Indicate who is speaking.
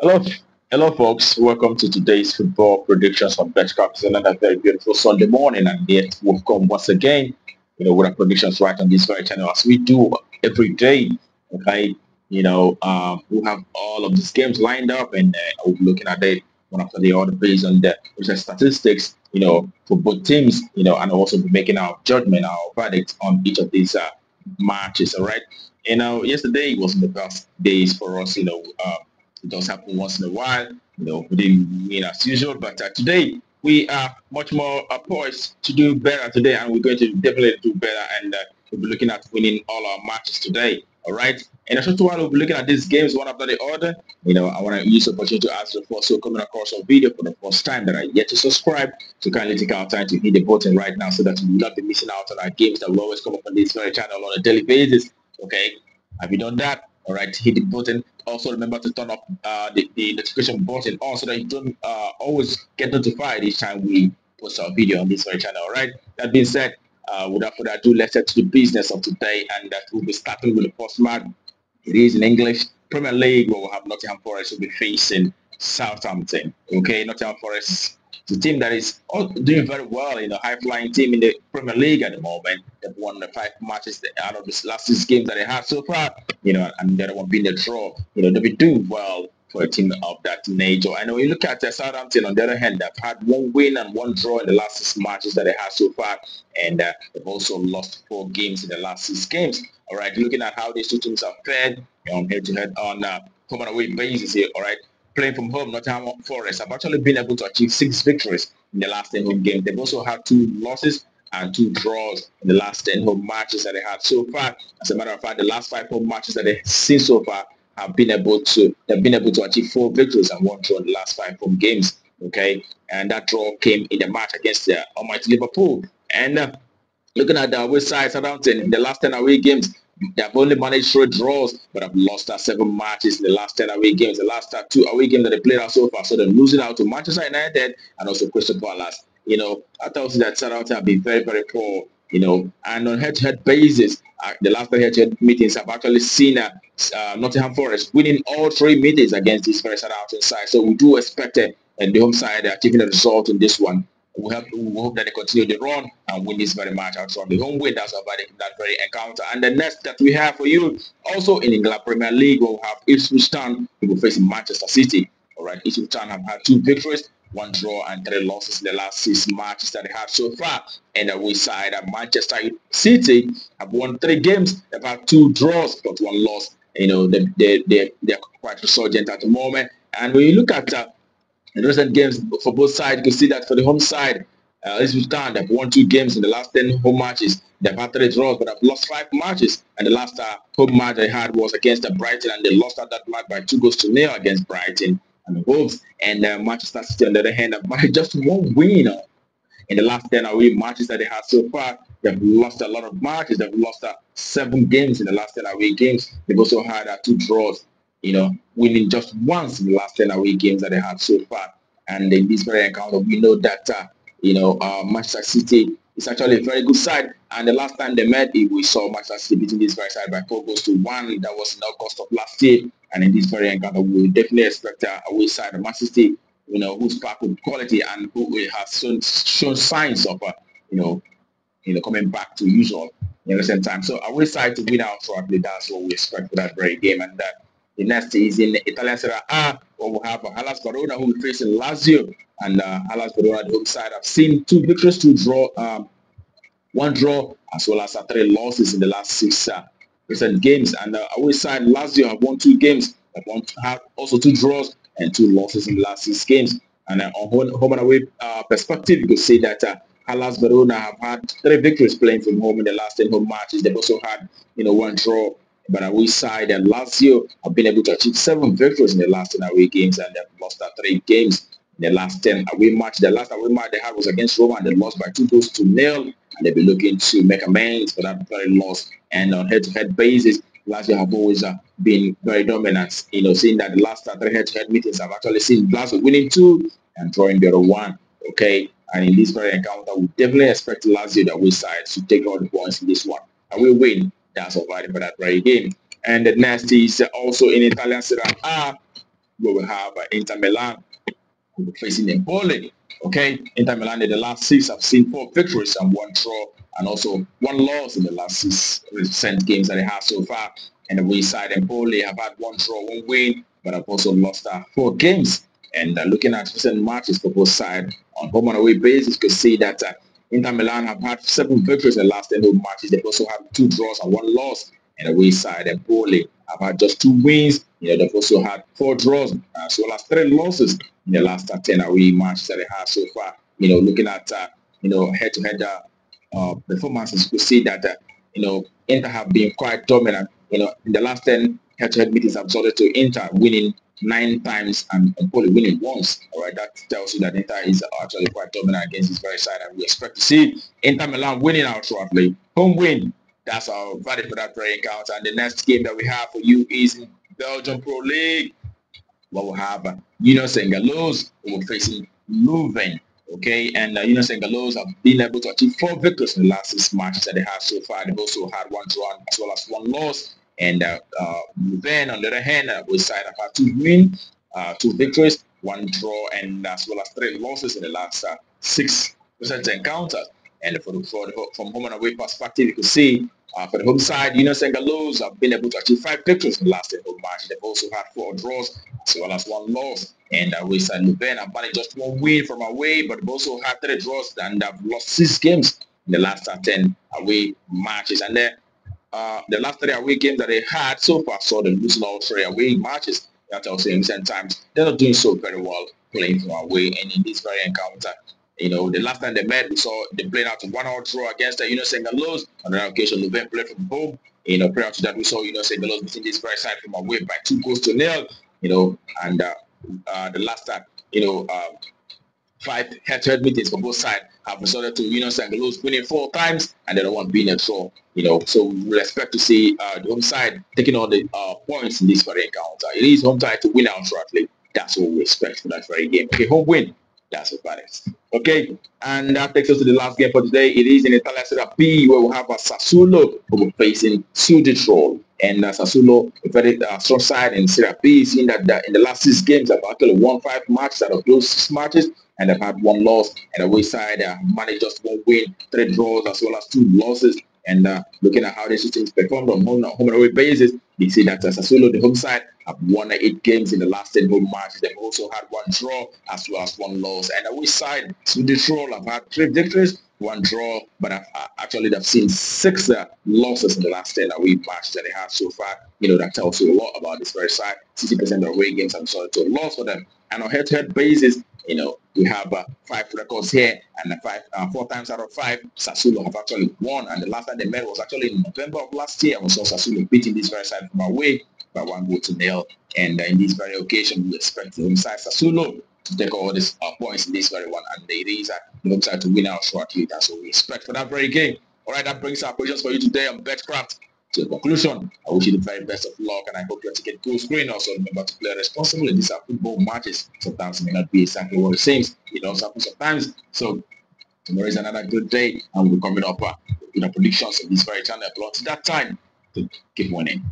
Speaker 1: Hello, hello, folks. Welcome to today's football predictions on bettor. It's another very beautiful Sunday morning, and yet we've come once again, with our predictions right on this very channel as we do every day. Okay, we have all of these games lined up, and we'll be looking at it one after the other based on the statistics, for both teams, and also be making our judgment, our verdict on each of these matches. All right. Yesterday wasn't the best days for us. It does happen once in a while. We didn't win as usual, but today we are much more poised to do better today, and we're going to definitely do better. And we'll be looking at winning all our matches today. All right. And a short while we'll be looking at these games one after the other. I want to use the opportunity to ask you for so coming across our video for the first time that are yet to subscribe, to kindly take our time to hit the button right now so that you will not be missing out on our games that will always come up on this very channel on a daily basis. Okay. Have you done that? All right, hit the button. Also, remember to turn off the notification button on so that you don't always get notified each time we post our video on this very channel. All right. That being said, without further ado, let's get to the business of today, and that we'll be starting with the first match. It is in English Premier League, where we'll have Nottingham Forest will be facing Southampton. Okay, Nottingham Forest is a team that is doing very well, high-flying team in the Premier League at the moment. They've won the 5 matches out of the last 6 games that they had so far, and the other one being the draw. They've been doing well for a team of that nature. And when you look at Southampton, on the other hand, they've had 1 win and 1 draw in the last 6 matches that they had so far, and they've also lost 4 games in the last 6 games. All right, looking at how these two teams are fared head-to-head on home and away basis here. All right, playing from home, Nottingham Forest have actually been able to achieve 6 victories in the last 10 home games. They've also had 2 losses and 2 draws in the last 10 home matches that they had so far. As a matter of fact, the last 5 home matches that they've seen so far have been able to achieve 4 victories and 1 draw in the last 5 home games. Okay, and that draw came in the match against the almighty Liverpool. And looking at the away side, Southampton, in the last 10 away games, they have only managed 3 draws, but have lost 7 matches in the last 10 away games. The last 2 away games that they played out so far, so they're losing out to Manchester United and also Crystal Palace. I thought that Southampton have been very, very poor. And on head-to-head basis, the last 3 head-to-head meetings have actually seen Nottingham Forest winning all 3 meetings against this very Southampton side. So we do expect the home side achieving a result in this one. We hope that they continue the run and win this very match out from the home win. That's our verdict in that very encounter. And the next that we have for you, also in England Premier League, we'll have Ipswich Town who will face Manchester City. All right, Ipswich Town have had 2 victories, 1 draw, and 3 losses in the last 6 matches that they have so far. And the away side at Manchester City have won 3 games. They've had 2 draws but 1 loss. They're quite resurgent at the moment. And when you look at in recent games for both sides, you can see that for the home side, Ipswich Town, they've won 2 games in the last 10 home matches. They've had 3 draws, but have lost 5 matches. And the last home match they had was against Brighton, and they lost that match by 2 goals to 0 against Brighton and the Wolves. And Manchester City, on the other hand, have managed just 1 win in the last 10 away matches that they had so far. They've lost a lot of matches. They've lost 7 games in the last 10 away games. They've also had 2 draws, winning just once in the last 10 away games that they had so far. And in this very encounter, we know that, Manchester City is actually a very good side. And the last time they met, we saw Manchester City beating this very side by 4 goals to 1. That was in August of last year. And in this very encounter, we will definitely expect a away side of Manchester City, who's back with quality and who has shown signs of, coming back to usual in recent time. So away side to win out probably that's what we expect for that very game. And the next is in Italian Serie A, where we have Hellas Verona who will face Lazio. And Hellas Verona, the home side, have seen 2 victories, 2 draw, 1 draw, as well as 3 losses in the last 6 recent games. And away side, Lazio have won 2 games, have also 2 draws and 2 losses in the last 6 games. And on home and away perspective, you could say that Hellas Verona have had 3 victories playing from home in the last 10 home matches. They've also had, 1 draw. But away side, and Lazio have been able to achieve 7 victories in the last 10 away games, and they've lost 3 games in the last 10 away match. The last away match they had was against Roma, and they lost by 2 goals to 0. And they'll be looking to make amends for that very loss. And on head-to-head basis, Lazio have always been very dominant. Seeing that the last 3 head-to-head meetings have actually seen Lazio winning 2 and drawing the other 1. Okay, and in this very encounter, we definitely expect Lazio, the away side, to take all the points in this one. And we win. That's all right for that very game. And the next is also in Italian Serie A, where we have Inter Milan facing Empoli. Okay, Inter Milan in the last 6 have seen 4 victories and 1 draw, and also 1 loss in the last 6 recent games that they have so far. And the way side Empoli have had 1 draw, 1 win, but have also lost 4 games. And looking at recent matches for both sides on home and away basis, you can see that Inter Milan have had 7 victories in the last 10 home matches. They've also had 2 draws and 1 loss. And away side Empoli have had just 2 wins. They've also had 4 draws as well as 3 losses in the last 10 away matches that they have so far. Looking at head-to-head performances, you could see that Inter have been quite dominant. In the last 10 head-to-head meetings, have resulted to Inter winning 9 times and Empoli winning once. All right, that tells you that Inter is actually quite dominant against this very side, and we expect to see Inter Milan winning out shortly. Home win. That's our verdict for that very encounter. And the next game that we have for you is in Belgian Pro League. Well, we'll have Union Saint-Gilloise who are facing Leuven. Okay, and Union Saint-Gilloise have been able to achieve 4 victories in the last 6 matches that they have so far. They've also had 1 draw as well as 1 loss. And Leuven, on the other hand, both sides have had 2 wins, 2 victories, 1 draw, and as well as 3 losses in the last 6 recent encounters. And from home and away perspective, you can see for the home side, Union Saint-Gilloise have been able to achieve 5 victories in the last 10 home matches. They've also had 4 draws as well as 1 loss. And away side Leuven have managed just 1 win from away, but they've also had 3 draws and have lost 6 games in the last 10 away matches. And then the last 3 away games that they had so far saw them losing all 3 away matches. That also in recent times they're not doing so very well playing from away. And in this very encounter, the last time they met, we saw them playing out a 1-1 draw against the Union Saint-Gilloise. On that occasion, Leuven played from home. Prior to that, we saw Union Saint-Gilloise beating this very side from away by 2-0. And the last time, 5 head-to-head meetings for both sides have resulted to Union Saint-Gilloise winning 4 times and the other one being a draw. So we'll expect to see the home side taking all the points in this very encounter. It is home side to win out shortly. That's what we expect for that very game. Okay, home win. That's what it is. Okay, and that takes us to the last game for today. It is in Italia Serie B, where we have a Sassuolo who will be facing Statistical. And Sassuolo, a very strong side in Serie B, seeing that in the last 6 games, have actually won 5 matches out of those 6 matches, and they've had 1 loss. And away side managed just 1 win, 3 draws, as well as 2 losses. And looking at how these teams performed on home and away basis, you see that Sassuolo, the home side, have won 8 games in the last 10 home matches. They've also had 1 draw as well as 1 loss. And away side, Statistical have had 3 victories, 1 draw, but actually they've seen 6 losses in the last 10 away matches that they have so far. That tells you a lot about this very side. 60% of away games have resulted to a loss for them. And on head-to-head basis, we have 5 records here, and 4 times out of 5, Sassuolo have actually won. And the last time they met was actually in November of last year, and we saw Sassuolo beating this very side from away by 1-0. And in this very occasion, we expect the home side Sassuolo to take all these points in this very one, and it is the home side to win out shortly. That's what we expect for that very game. All right, that brings our predictions for you today on BetCraft to a conclusion. I wish you the very best of luck, and I hope your ticket goes green. Also, remember to play responsibly. These are football matches. Sometimes it may not be exactly what it seems. It also happens sometimes. So tomorrow is another good day, and we'll be coming up with our predictions on this very channel. But until that time, to keep winning.